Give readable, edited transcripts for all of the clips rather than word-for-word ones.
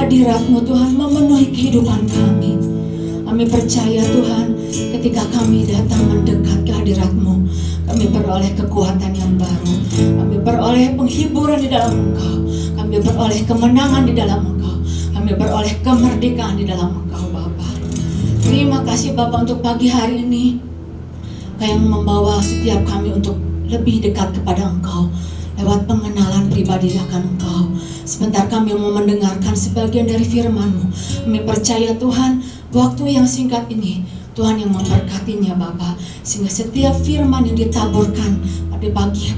hadirat-Mu Tuhan memenuhi kehidupan kami. Kami percaya Tuhan, ketika kami datang mendekat ke hadirat-Mu, kami beroleh kekuatan yang baru. Kami beroleh penghiburan di dalam Engkau. Kami beroleh kemenangan di dalam Engkau. Kami beroleh kemerdekaan di dalam Engkau Bapa. Terima kasih Bapa untuk pagi hari ini, Kau yang membawa setiap kami untuk lebih dekat kepada Engkau lewat pengenalan pribadi akan Engkau. Sebentar kami mau mendengarkan sebagian dari firman-Mu. Kami percaya Tuhan, waktu yang singkat ini Tuhan yang memberkatinya Bapa, sehingga setiap firman yang ditaburkan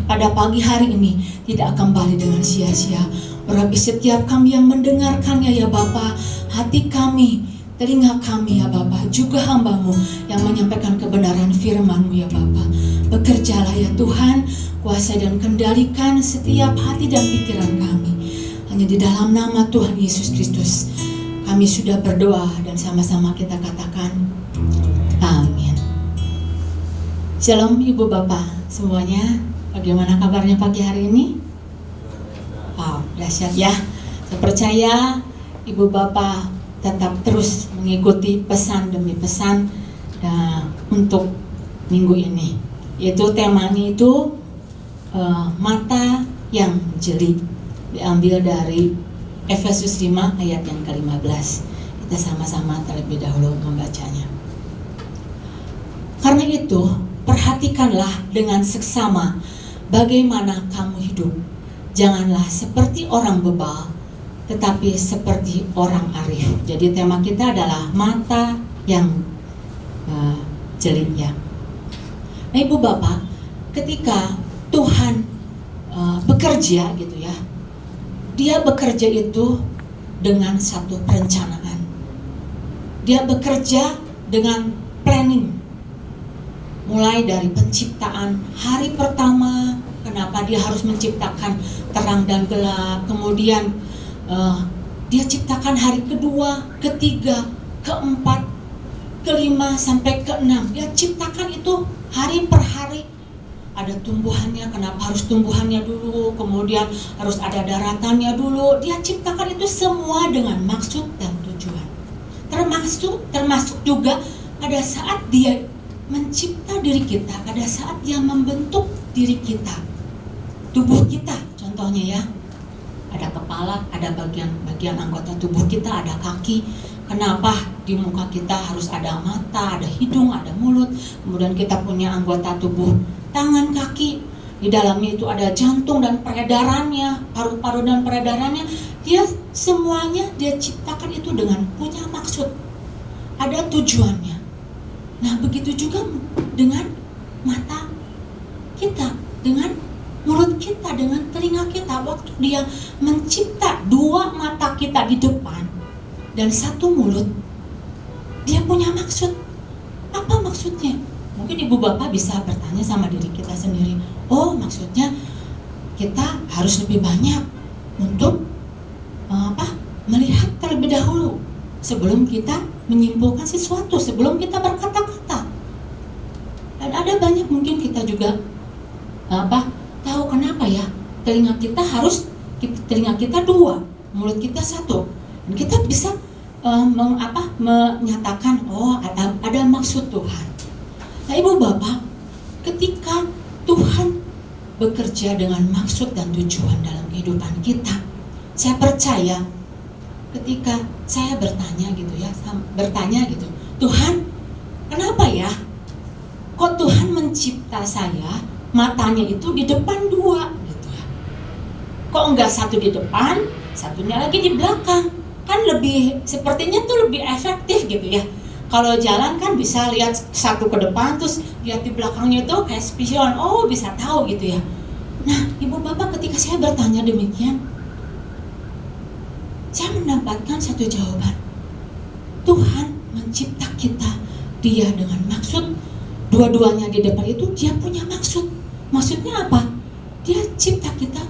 pada pagi hari ini tidak kembali dengan sia-sia. Urapi setiap kami yang mendengarkannya ya Bapa, hati kami, telinga kami ya Bapa, juga hamba-Mu yang menyampaikan kebenaran firman-Mu ya Bapa. Bekerjalah ya Tuhan, kuasai dan kendalikan setiap hati dan pikiran kami. Hanya di dalam nama Tuhan Yesus Kristus kami sudah berdoa dan sama-sama kita katakan amin. Shalom Ibu Bapak semuanya, bagaimana kabarnya pagi hari ini? Wow, dahsyat ya. Saya percaya Ibu Bapak tetap terus mengikuti pesan demi pesan untuk minggu ini. Yaitu temanya itu mata yang jeli, diambil dari Efesus 5 ayat yang ke-15. Kita sama-sama terlebih dahulu membacanya. Karena itu, perhatikanlah dengan seksama bagaimana kamu hidup. Janganlah seperti orang bebal, tetapi seperti orang arif. Jadi tema kita adalah mata yang jeli ya. Nah Ibu Bapak, ketika Tuhan bekerja gitu ya, Dia bekerja itu dengan satu perencanaan. Dia bekerja dengan planning. Mulai dari penciptaan hari pertama, kenapa Dia harus menciptakan terang dan gelap. Kemudian Dia ciptakan hari kedua, ketiga, keempat, kelima sampai keenam. Dia ciptakan itu hari per hari. Ada tumbuhannya, kenapa harus tumbuhannya dulu, kemudian harus ada daratannya dulu. Dia ciptakan itu semua dengan maksud dan tujuan. Termasuk juga pada saat Dia mencipta diri kita, pada saat Dia membentuk diri kita, tubuh kita contohnya ya. Ada kepala, ada bagian anggota tubuh kita, ada kaki. Kenapa di muka kita harus ada mata, ada hidung, ada mulut. Kemudian kita punya anggota tubuh, tangan, kaki. Di dalamnya itu ada jantung dan peredarannya, paru-paru dan peredarannya. Dia semuanya Dia ciptakan itu dengan punya maksud. Ada tujuannya. Nah begitu juga dengan mata kita, dengan mulut kita, dengan telinga kita. Waktu Dia mencipta dua mata kita di depan dan satu mulut, Dia punya maksud. Apa maksudnya? Mungkin Ibu Bapak bisa bertanya sama diri kita sendiri. Oh maksudnya kita harus lebih banyak untuk melihat terlebih dahulu sebelum kita menyimpulkan sesuatu, sebelum kita berkata-kata. Dan ada banyak mungkin kita juga tahu kenapa ya telinga kita dua, mulut kita satu, dan kita bisa menyatakan ada maksud Tuhan. Nah Ibu Bapak, ketika Tuhan bekerja dengan maksud dan tujuan dalam kehidupan kita, saya percaya ketika saya bertanya gitu, Tuhan kenapa ya kok Tuhan mencipta saya matanya itu di depan dua gitu ya, kok enggak satu di depan, satunya lagi di belakang, kan lebih sepertinya tuh lebih efektif gitu ya. Kalau jalan kan bisa lihat satu ke depan, terus lihat di belakangnya itu kayak spion, bisa tahu gitu ya. Nah Ibu Bapak, ketika saya bertanya demikian, saya mendapatkan satu jawaban. Tuhan mencipta kita, Dia dengan maksud. Dua-duanya di depan itu Dia punya maksud. Maksudnya apa? Dia cipta kita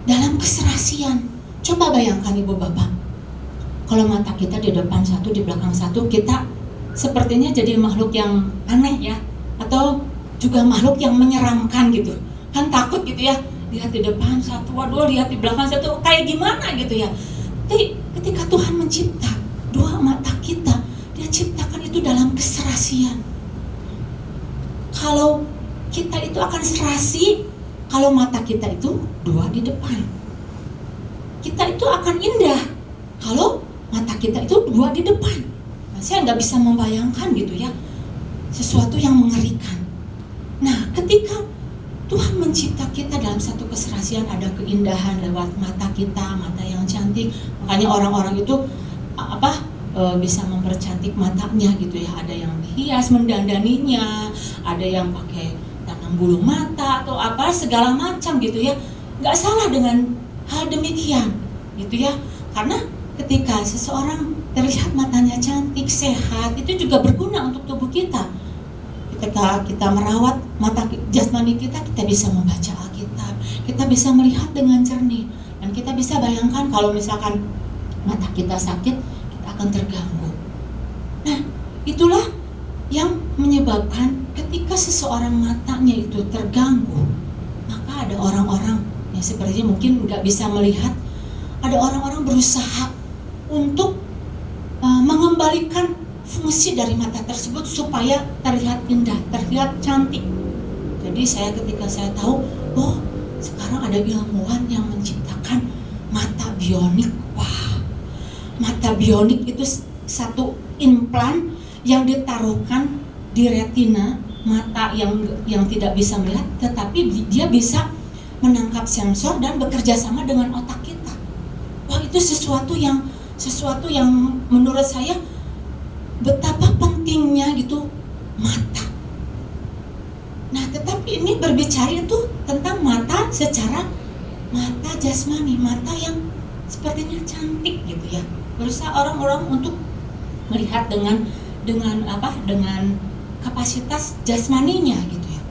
dalam keserasian. Coba bayangkan Ibu Bapak, kalau mata kita di depan satu, di belakang satu, kita sepertinya jadi makhluk yang aneh ya, atau juga makhluk yang menyeramkan gitu. Kan takut gitu ya, lihat di depan satu, waduh lihat di belakang satu, kayak gimana gitu ya. Jadi Tuhan mencipta dua mata kita, Dia ciptakan itu dalam keserasian. Kalau kita itu akan serasi, kalau mata kita itu dua di depan. Kita itu akan indah kalau mata kita itu dua di depan. Nah, saya nggak bisa membayangkan gitu ya, sesuatu yang mengerikan. Nah, ketika Tuhan mencipta kita dalam satu keserasian, ada keindahan lewat mata kita, mata yang cantik. Makanya orang-orang itu bisa mempercantik matanya gitu ya. Ada yang hias mendandaninya, ada yang pakai tanam bulu mata atau apa segala macam gitu ya. Nggak salah dengan hal demikian gitu ya. Karena ketika seseorang terlihat matanya cantik, sehat, itu juga berguna untuk tubuh kita. Ketika kita merawat mata jasmani kita, kita bisa membaca Alkitab, kita bisa melihat dengan jernih, dan kita bisa bayangkan kalau misalkan mata kita sakit, kita akan terganggu. Nah, itulah yang menyebabkan ketika seseorang matanya itu terganggu, maka ada orang-orang yang sepertinya mungkin nggak bisa melihat, ada orang-orang berusaha untuk mengembalikan fungsi dari mata tersebut supaya terlihat indah, terlihat cantik. Jadi ketika saya tahu, oh sekarang ada ilmuwan yang menciptakan mata bionik. Wah, mata bionik itu satu implan yang ditaruhkan di retina mata yang tidak bisa melihat, tetapi dia bisa menangkap sensor dan bekerja sama dengan otak kita. Wah, itu sesuatu yang menurut saya betapa pentingnya gitu mata. Nah, tetapi ini berbicara itu tentang mata secara mata jasmani, mata yang sepertinya cantik gitu ya. Berusaha orang-orang untuk melihat dengan kapasitas jasmaninya gitu ya.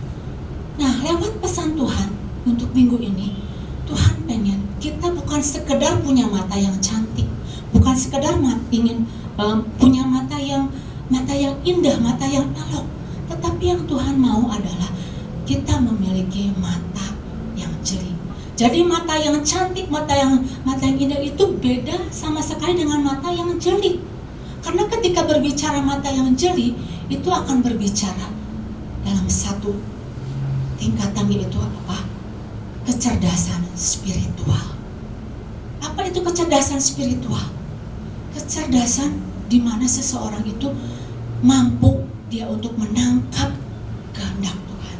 Nah, lewat pesan Tuhan untuk minggu ini, Tuhan pengen kita bukan sekedar punya mata yang cantik, bukan sekedar ingin punya mata yang indah, mata yang elok, tetapi yang Tuhan mau adalah kita memiliki mata yang jeli. Jadi mata yang cantik, mata yang indah itu beda sama sekali dengan mata yang jeli. Karena ketika berbicara mata yang jeli, itu akan berbicara dalam satu tingkatan, yaitu apa? Kecerdasan spiritual. Apa itu kecerdasan spiritual? Kecerdasan di mana seseorang itu mampu dia untuk menangkap kehendak Tuhan.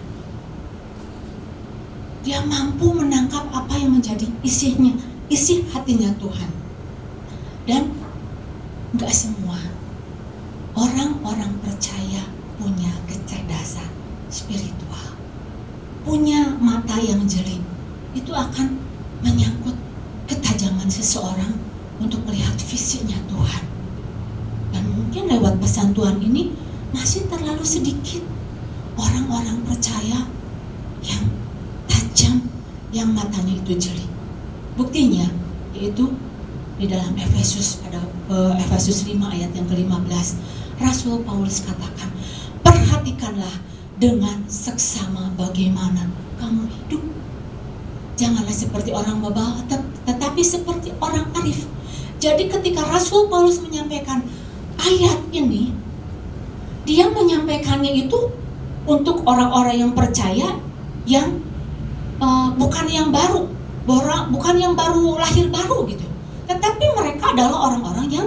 Dia mampu menangkap apa yang menjadi isi hatinya Tuhan. Dan enggak semua orang-orang percaya punya kecerdasan spiritual, punya mata yang jeli. Itu akan menyangkut ketajaman seseorang untuk melihat visinya Tuhan. Dan mungkin lewat pesan Tuhan ini masih terlalu sedikit orang-orang percaya yang tajam, yang matanya itu jeli. Buktinya yaitu di dalam Efesus, pada Efesus 5 ayat yang ke-15, Rasul Paulus katakan, perhatikanlah dengan seksama bagaimana kamu hidup. Janganlah seperti orang bebal, tetapi seperti orang arif. Jadi ketika Rasul Paulus menyampaikan ayat ini, dia menyampaikannya itu untuk orang-orang yang percaya, yang bukan yang baru lahir baru gitu. Tetapi mereka adalah orang-orang yang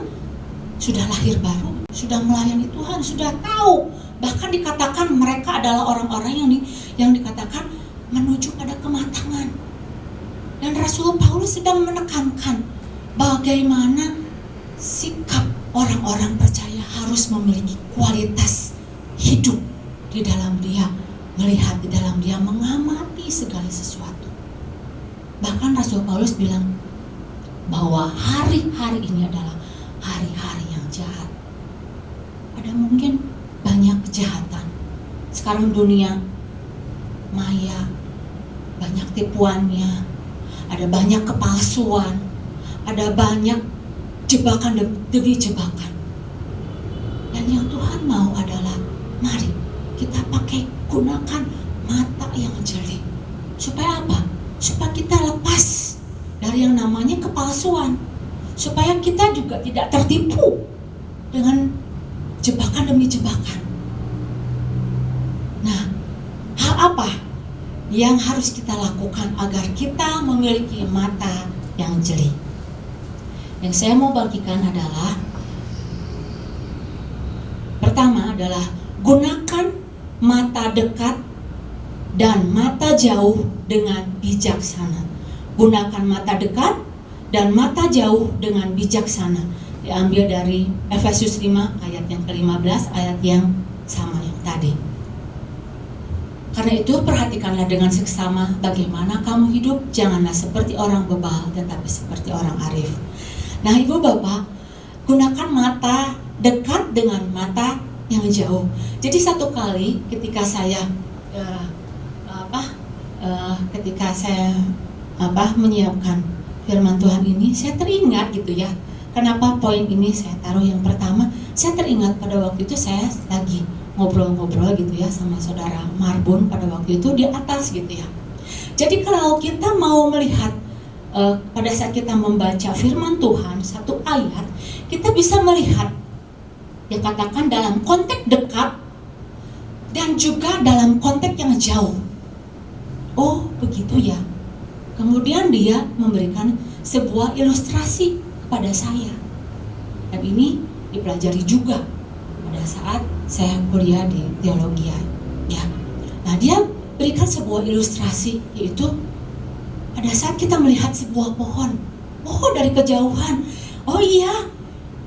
sudah lahir baru, sudah melayani Tuhan, sudah tahu. Bahkan dikatakan mereka adalah orang-orang yang dikatakan menuju pada kematangan. Dan Rasul Paulus sedang menekankan bagaimana sikap orang-orang percaya harus memiliki kualitas hidup di dalam dia, melihat di dalam dia, mengamati segala sesuatu. Bahkan Rasul Paulus bilang bahwa hari-hari ini adalah hari-hari yang jahat. Ada mungkin banyak kejahatan. Sekarang dunia maya, banyak tipuannya, ada banyak kepalsuan, ada banyak jebakan demi jebakan. Dan yang Tuhan mau adalah, mari kita gunakan mata yang jeli. Supaya apa? Supaya kita lepas dari yang namanya kepalsuan. supaya kita juga tidak tertipu dengan jebakan demi jebakan. Nah, hal apa yang harus kita lakukan agar kita memiliki mata yang jeli? Yang saya mau bagikan adalah, pertama adalah gunakan mata dekat dan mata jauh dengan bijaksana. Gunakan mata dekat dan mata jauh dengan bijaksana. Diambil dari Efesus 5 ayat yang ke-15, ayat yang sama yang tadi. Karena itu perhatikanlah dengan seksama bagaimana kamu hidup. Janganlah seperti orang bebal, tetapi seperti orang arif. Nah, Ibu Bapak, gunakan mata dekat dengan mata yang jauh. Jadi satu kali ketika saya menyiapkan firman Tuhan ini, saya teringat gitu ya. Kenapa poin ini saya taruh yang pertama? Saya teringat pada waktu itu saya lagi ngobrol-ngobrol gitu ya sama saudara Marbun pada waktu itu di atas gitu ya. Jadi kalau kita mau melihat pada saat kita membaca firman Tuhan satu ayat, kita bisa melihat ya, katakan dalam konteks dekat dan juga dalam konteks yang jauh. Oh begitu ya. Kemudian dia memberikan sebuah ilustrasi kepada saya, dan ini dipelajari juga pada saat saya kuliah di teologi ya. Nah, dia berikan sebuah ilustrasi, yaitu pada saat kita melihat sebuah pohon dari kejauhan. Oh iya,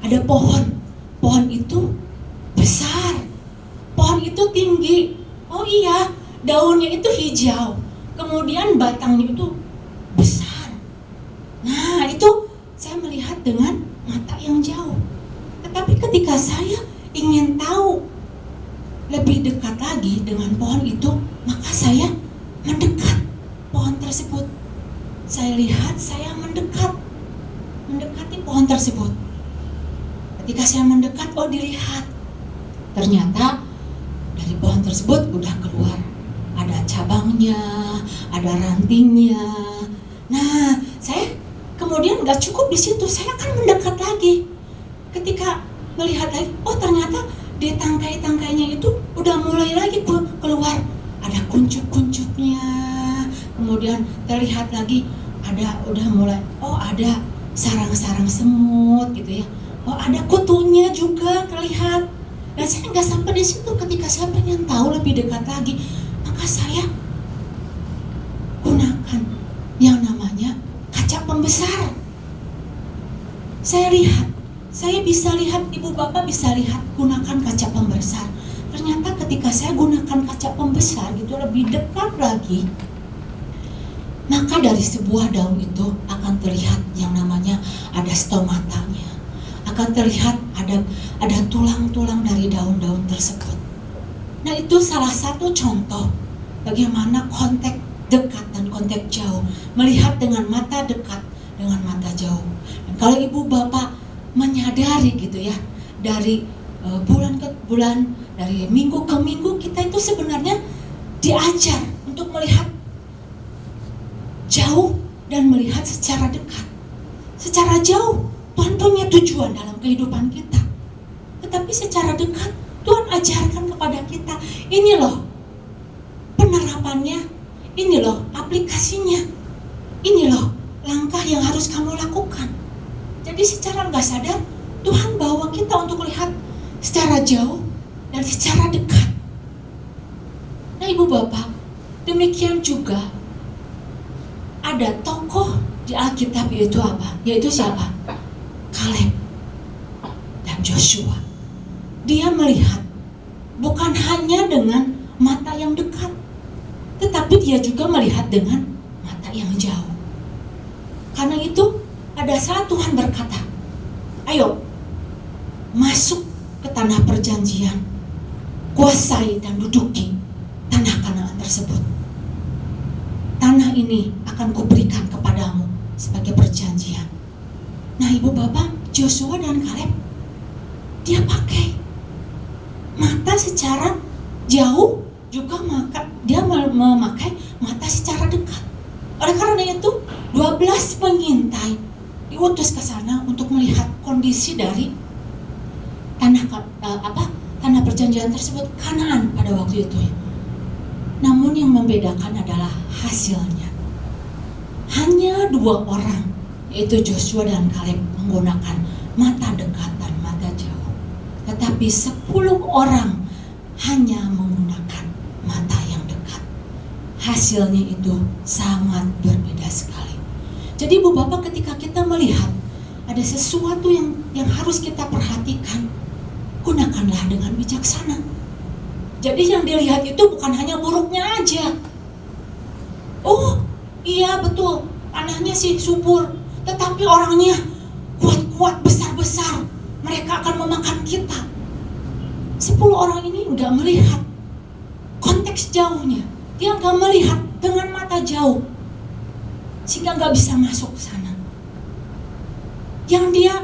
ada pohon itu besar, pohon itu tinggi. Oh iya, daunnya itu hijau, kemudian batangnya itu besar. Nah, itu saya melihat dengan mata yang jauh. Tetapi ketika saya ingin tahu lebih dekat lagi dengan pohon itu, maka saya mendekat pohon tersebut. Saya lihat, saya mendekati pohon tersebut. Ketika saya mendekat, oh dilihat, ternyata dari pohon tersebut udah keluar, ada cabangnya, ada rantingnya. Nah, saya kemudian nggak cukup di situ, saya akan mendekat lagi. Ketika melihat lagi, oh ternyata di tangkai-tangkainya itu udah mulai lagi keluar, ada kuncup-kuncupnya. Kemudian terlihat lagi udah mulai, oh ada sarang-sarang semut gitu ya. Oh ada kutunya juga terlihat. Dan saya nggak sampai di situ. Ketika saya pengen tahu lebih dekat lagi, maka saya gunakan yang namanya kaca pembesar. Saya lihat, saya bisa lihat, Ibu Bapak bisa lihat, gunakan kaca pembesar. Ternyata ketika saya gunakan kaca pembesar gitu lebih dekat lagi, maka dari sebuah daun itu akan terlihat yang namanya ada stomatanya, akan terlihat ada tulang-tulang dari daun-daun tersebut. Nah, itu salah satu contoh bagaimana konteks dekat dan konteks jauh, melihat dengan mata dekat dengan mata jauh. Dan kalau Ibu Bapak menyadari gitu ya, dari bulan ke bulan, dari minggu ke minggu, kita itu sebenarnya diajar untuk melihat jauh dan melihat secara dekat. Secara jauh Tuhan punya tujuan dalam kehidupan kita, tetapi secara dekat Tuhan ajarkan kepada kita, ini loh penerapannya, ini loh aplikasinya, ini loh langkah yang harus kamu lakukan. Jadi secara nggak sadar Tuhan bawa kita untuk lihat secara jauh dan secara dekat. Nah, Ibu Bapak, demikian juga ada tokoh di Alkitab, yaitu apa? Yaitu siapa? Kaleb dan Joshua. Dia melihat bukan hanya dengan mata yang dekat, tetapi dia juga melihat dengan mata yang jauh. Karena itu pada saat Tuhan berkata, ayo masuk ke tanah perjanjian, kuasai dan duduki tanah Kanaan tersebut. Tanah ini akan kuberikan kepadamu sebagai perjanjian. Nah, Ibu Bapak, Joshua dan Kaleb, dia pakai mata secara jauh, juga dia memakai mata secara dekat. Oleh karena itu, 12 pengintai diutus ke sana untuk untuk melihat kondisi dari tanah perjanjian tersebut, Kanaan pada waktu itu ya. Namun yang membedakan adalah hasilnya. Hanya 2 orang, yaitu Joshua dan Kaleb, menggunakan mata dekat dan mata jauh. Tetapi 10 orang hanya menggunakan mata yang dekat. Hasilnya itu sangat berbeda sekali. Jadi Ibu Bapak, ketika kita melihat ada sesuatu yang harus kita perhatikan, gunakanlah dengan bijaksana. Jadi yang dilihat itu bukan hanya buruknya aja. Oh iya betul, tanahnya sih subur, tetapi orangnya kuat-kuat, besar-besar, mereka akan memakan kita. 10 orang ini nggak melihat konteks jauhnya. Dia nggak melihat dengan mata jauh, sehingga nggak bisa masuk ke sana. Yang dia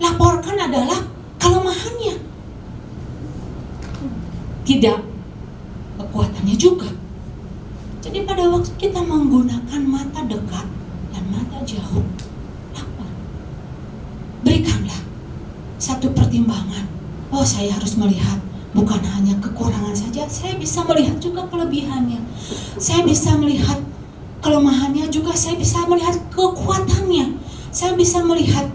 laporkan adalah kelemahannya, tidak kekuatannya juga. Jadi pada waktu kita menggunakan mata dekat dan mata jauh, berikanlah satu pertimbangan. Oh, saya harus melihat bukan hanya kekurangan saja, saya bisa melihat juga kelebihannya. Saya bisa melihat kelemahannya juga, saya bisa melihat kekuatannya. Saya bisa melihat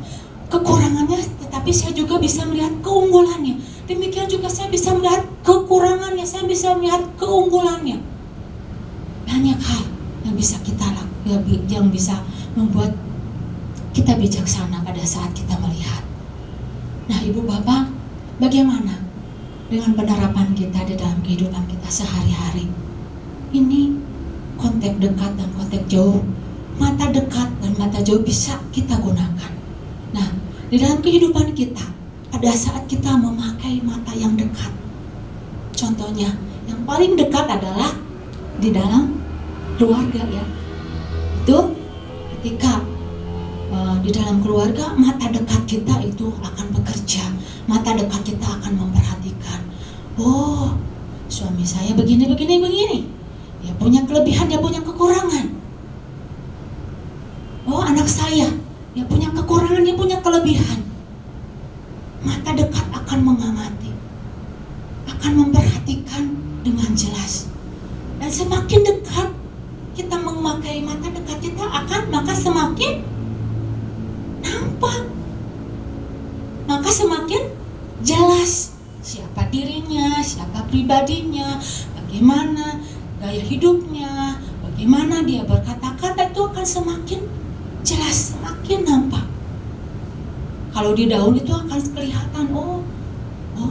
kekurangannya, tetapi saya juga bisa melihat keunggulannya. Demikian juga saya bisa melihat kekurangannya, saya bisa melihat keunggulannya. Banyak hal yang bisa kita lakukan, yang bisa membuat kita bijaksana pada saat kita melihat. Nah, Ibu Bapak, bagaimana dengan penerapan kita di dalam kehidupan kita sehari-hari? Ini konteks dekat dan konteks jauh, mata dekat dan mata jauh bisa kita gunakan. Nah, di dalam kehidupan kita, pada saat kita memakai mata yang dekat, contohnya yang paling dekat adalah di dalam keluarga ya. Itu ketika di dalam keluarga, mata dekat kita itu akan bekerja, mata dekat kita akan memperhatikan. Oh, suami saya begini. Dia punya kelebihan, dia punya kekurangan. Oh, anak saya, dia punya kekurangan, dia punya kelebihan. Mata dekat akan mengamati, akan memperhatikan dengan jelas. Dan semakin dekat kita memakai mata dekat kita maka semakin nampak, maka semakin jelas siapa dirinya, siapa pribadinya, bagaimana gaya hidupnya, bagaimana dia berkata-kata, itu akan semakin jelas, semakin nampak. Kalau di daun itu akan kelihatan, oh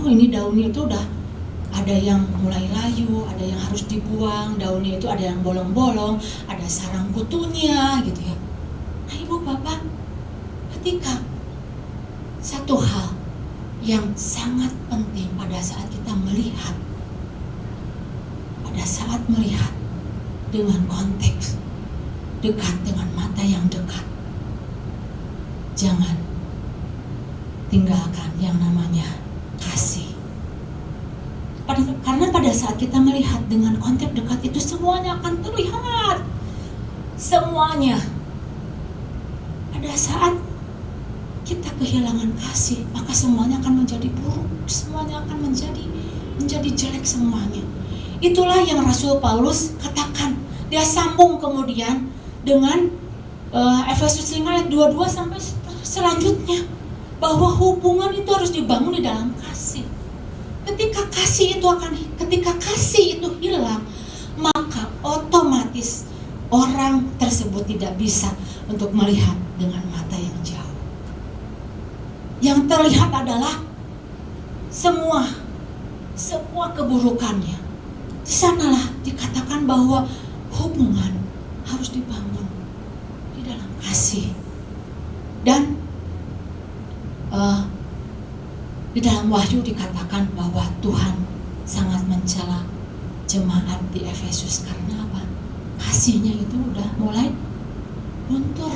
ini daunnya itu udah ada yang mulai layu, ada yang harus dibuang, daunnya itu ada yang bolong-bolong, ada sarang kutunya gitu ya. Nah, Ibu Bapak, ketika satu hal yang sangat penting pada saat kita melihat, pada saat melihat dengan konteks dekat, dengan mata yang dekat, jangan tinggalkan yang namanya kasih. Karena pada saat kita melihat dengan konteks dekat itu, semuanya akan terlihat. Semuanya. Pada saat kita kehilangan kasih, maka semuanya akan menjadi buruk, semuanya akan menjadi jelek semuanya. Itulah yang Rasul Paulus katakan. Dia sambung kemudian dengan Efesus 5 ayat 22 sampai selanjutnya, bahwa hubungan itu harus dibangun di dalam kasih. Ketika kasih itu hilang, maka otomatis orang tersebut tidak bisa untuk melihat dengan mata yang jauh. Yang terlihat adalah semua keburukannya. Di sanalah dikatakan bahwa hubungan harus dibangun di dalam kasih. Dan di dalam Wahyu dikatakan bahwa Tuhan sangat mencela jemaat di Efesus karena apa? Kasihnya itu udah mulai luntur,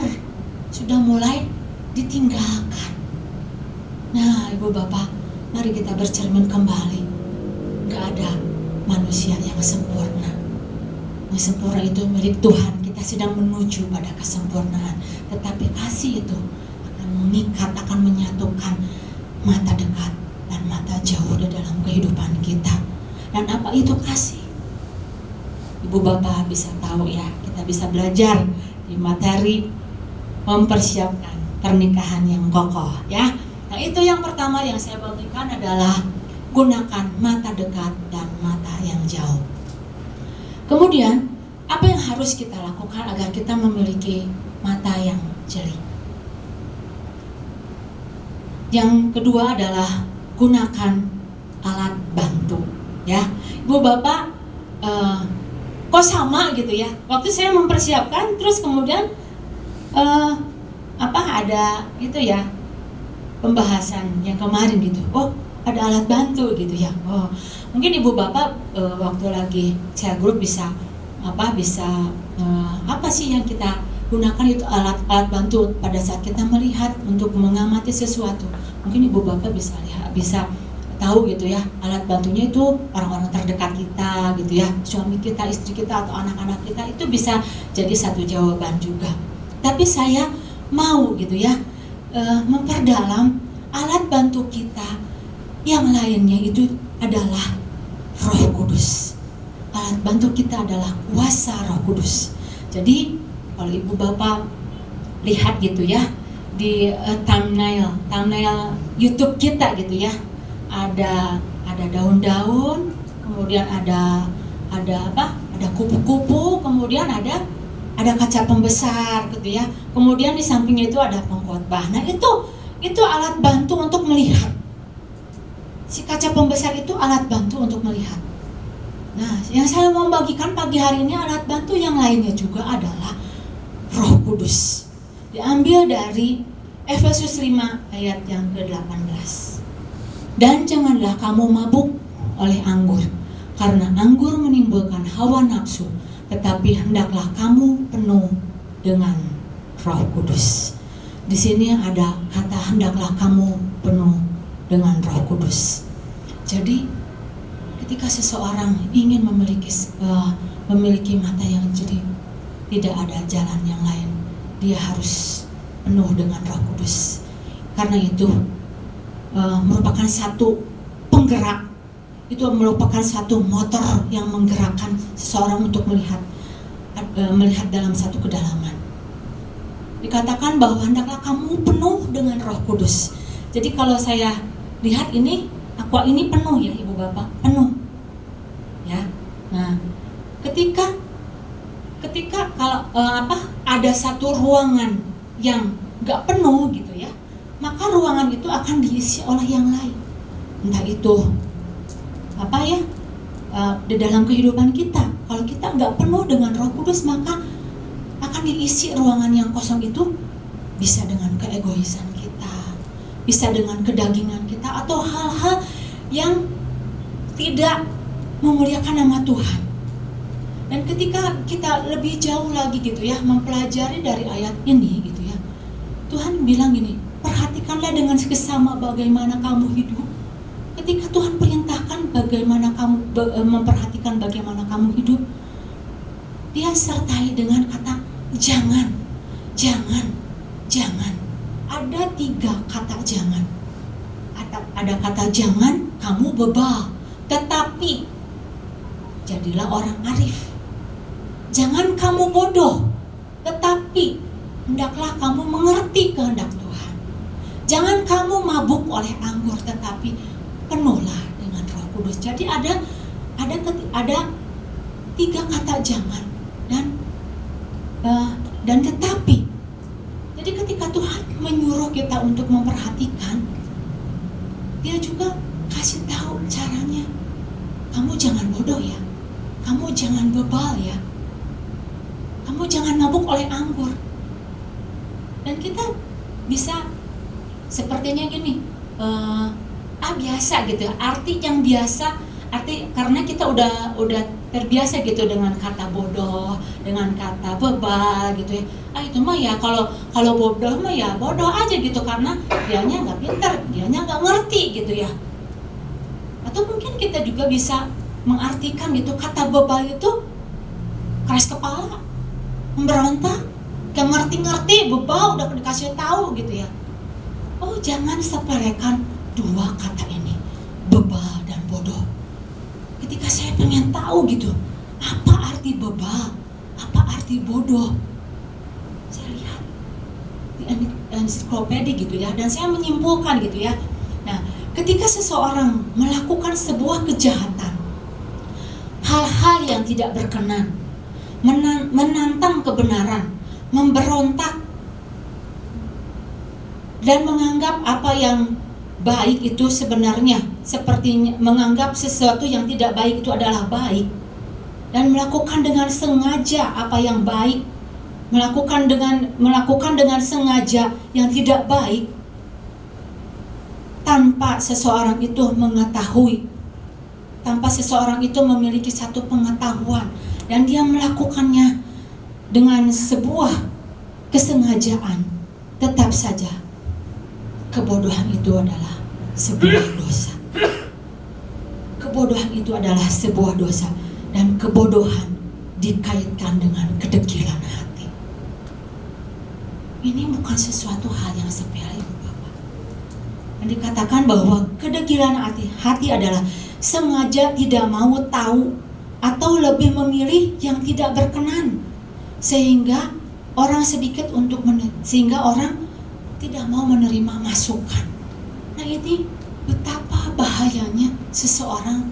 sudah mulai ditinggalkan. Nah, Ibu Bapak, mari kita bercermin kembali. Gak ada manusia yang sempurna. Yang sempurna itu milik Tuhan. Kita sedang menuju pada kesempurnaan. Tetapi kasih itu akan mengikat, akan menyatukan mata dekat dan mata jauh di dalam kehidupan kita. Dan apa itu kasih? Ibu bapak bisa tahu ya, kita bisa belajar di materi mempersiapkan pernikahan yang kokoh ya. Nah itu yang pertama yang saya bagikan adalah gunakan mata dekat dan mata yang jauh. Kemudian apa yang harus kita lakukan agar kita memiliki mata yang jeli? Yang kedua adalah gunakan alat bantu ya. Ibu bapak kok sama gitu ya. Waktu saya mempersiapkan terus kemudian ada itu ya pembahasan yang kemarin gitu. Oh, ada alat bantu gitu ya. Oh, mungkin ibu bapak waktu lagi share group bisa apa sih yang kita gunakan itu alat bantu pada saat kita melihat untuk mengamati sesuatu. Mungkin ibu bapak bisa tahu gitu ya, alat bantunya itu orang-orang terdekat kita gitu ya, suami kita, istri kita atau anak-anak kita, itu bisa jadi satu jawaban juga. Tapi saya mau gitu ya memperdalam alat bantu kita yang lainnya itu adalah Roh Kudus. Alat bantu kita adalah kuasa Roh Kudus. Jadi kalau ibu bapak lihat gitu ya di thumbnail YouTube kita gitu ya, ada daun-daun, kemudian ada kupu-kupu, kemudian ada kaca pembesar gitu ya, kemudian di sampingnya itu ada pengkhotbah. Nah itu alat bantu untuk melihat. Si kaca pembesar itu alat bantu untuk melihat. Nah yang saya mau bagikan pagi hari ini alat bantu yang lainnya juga adalah Roh Kudus. Diambil dari Efesus 5 ayat yang ke-18. Dan janganlah kamu mabuk oleh anggur, karena anggur menimbulkan hawa nafsu, tetapi hendaklah kamu penuh dengan Roh Kudus. Di sini ada kata hendaklah kamu penuh dengan Roh Kudus. Jadi ketika seseorang ingin memiliki mata yang jeli, tidak ada jalan yang lain, dia harus penuh dengan Roh Kudus. Karena itu merupakan satu penggerak, itu merupakan satu motor yang menggerakkan seseorang untuk melihat dalam satu kedalaman. Dikatakan bahwa hendaklah kamu penuh dengan Roh Kudus. Jadi kalau saya lihat ini, aqua ini penuh ya ibu bapak, penuh ya. Nah ketika kalau ada satu ruangan yang nggak penuh gitu ya, maka ruangan itu akan diisi oleh yang lain. Entah itu di dalam kehidupan kita, kalau kita nggak penuh dengan Roh Kudus, maka akan diisi ruangan yang kosong itu bisa dengan keegoisan kita, bisa dengan kedagingan kita, atau hal-hal yang tidak memuliakan nama Tuhan. Dan ketika kita lebih jauh lagi gitu ya, mempelajari dari ayat ini gitu ya, Tuhan bilang gini, perhatikanlah dengan seksama bagaimana kamu hidup. Ketika Tuhan perintahkan bagaimana kamu memperhatikan bagaimana kamu hidup, Dia sertai dengan kata jangan. Ada 3 kata jangan. Ada kata jangan, kamu bebal, tetapi jadilah orang arif. Jangan kamu bodoh, tetapi hendaklah kamu mengerti kehendak Tuhan. Jangan kamu mabuk oleh anggur, tetapi penuhlah dengan Roh Kudus. Jadi ada 3 kata jangan dan tetapi. Jadi ketika Tuhan menyuruh kita untuk memperhatikan, Dia juga kasih tahu caranya. Kamu jangan bodoh ya, kamu jangan bebal ya, kamu jangan mabuk oleh anggur. Dan kita bisa sepertinya gini, biasa gitu, arti yang biasa, karena kita udah terbiasa gitu dengan kata bodoh, dengan kata bebal gitu ya. Itu mah ya kalau bodoh mah ya bodoh aja gitu, karena dianya nggak pintar, dianya nggak ngerti gitu ya. Atau mungkin kita juga bisa mengartikan gitu, kata bebal itu keras kepala, memberontak, gak ngerti-ngerti, bebal, udah dikasih tahu gitu ya. Oh, jangan sepelekan dua kata ini, bebal dan bodoh. Ketika saya pengen tahu gitu, apa arti bebal, apa arti bodoh, saya lihat di ensiklopedia gitu ya, dan saya menyimpulkan gitu ya. Nah, ketika seseorang melakukan sebuah kejahatan, hal-hal yang tidak berkenan, menantang kebenaran, memberontak, dan menganggap apa yang baik itu sebenarnya sepertinya menganggap sesuatu yang tidak baik itu adalah baik, dan melakukan dengan sengaja apa yang baik, melakukan dengan sengaja yang tidak baik, tanpa seseorang itu mengetahui, tanpa seseorang itu memiliki satu pengetahuan, dan dia melakukannya dengan sebuah kesengajaan. Tetap saja kebodohan itu adalah sebuah dosa. Kebodohan itu adalah sebuah dosa, dan kebodohan dikaitkan dengan kedegilan hati. Ini bukan sesuatu hal yang sepele, Bapak. Dan dikatakan bahwa kedegilan hati adalah sengaja tidak mau tahu atau lebih memilih yang tidak berkenan, sehingga orang tidak mau menerima masukan. Nah, ini betapa bahayanya seseorang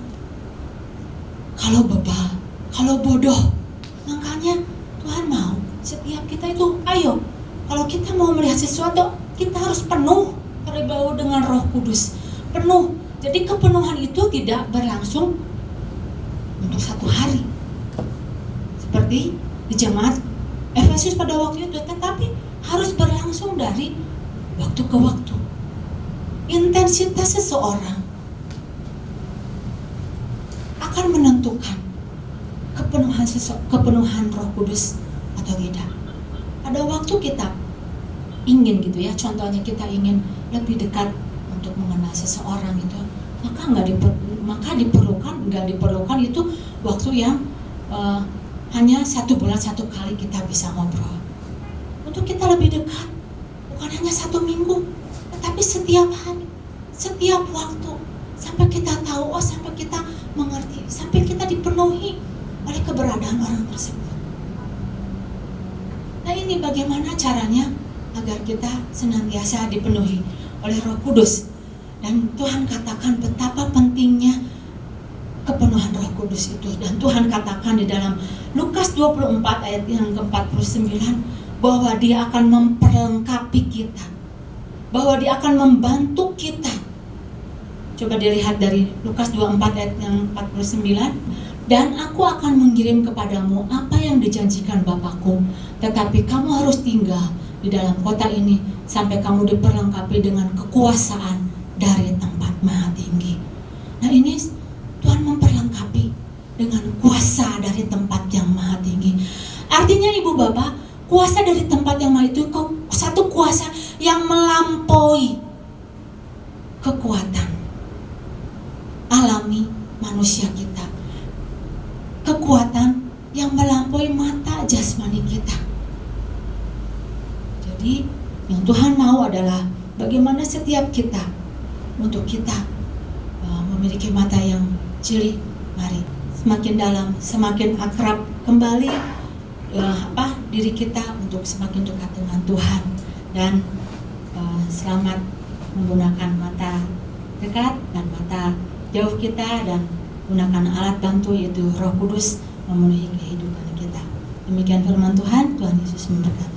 kalau bebal, kalau bodoh. Makanya Tuhan mau setiap kita itu, ayo, kalau kita mau melihat sesuatu, kita harus penuh berbau dengan Roh Kudus, penuh. Jadi kepenuhan itu tidak berlangsung untuk satu hari seperti di jemaat Efesus pada waktu itu, tetapi harus berlangsung dari waktu ke waktu. Intensitas seseorang akan menentukan kepenuhan Roh Kudus atau tidak. Pada waktu kita ingin gitu ya, contohnya kita ingin lebih dekat untuk mengenal seseorang itu, maka diperlukan itu waktu yang hanya 1 bulan 1 kali kita bisa ngobrol. Untuk kita lebih dekat, bukan hanya 1 minggu, tetapi setiap hari, setiap waktu, sampai kita tahu, sampai kita mengerti, sampai kita dipenuhi oleh keberadaan orang tersebut. Nah, ini bagaimana caranya agar kita senantiasa dipenuhi oleh Roh Kudus. Dan Tuhan katakan betapa pentingnya kepenuhan Roh Kudus itu. Dan Tuhan katakan di dalam Lukas 24 ayat yang ke-49 bahwa Dia akan memperlengkapi kita, bahwa Dia akan membantu kita. Coba dilihat dari Lukas 24 ayat yang 49. Dan aku akan mengirim kepadamu apa yang dijanjikan Bapakku, tetapi kamu harus tinggal di dalam kota ini sampai kamu diperlengkapi dengan kekuasaan dari tempat Maha Tinggi. Nah, ini Tuhan memperlengkapi dengan kuasa dari tempat yang Maha Tinggi. Artinya Ibu Bapak, kuasa dari tempat yang Maha itu satu kuasa yang melampaui kekuatan alami manusia kita, kekuatan yang melampaui mata jasmani kita. Jadi yang Tuhan mau adalah bagaimana setiap kita, untuk kita memiliki mata yang jeli. Mari semakin dalam, semakin akrab kembali diri kita untuk semakin dekat dengan Tuhan. Dan selamat menggunakan mata dekat dan mata jauh kita, dan gunakan alat bantu yaitu Roh Kudus memenuhi kehidupan kita. Demikian firman Tuhan. Tuhan Yesus memberkati.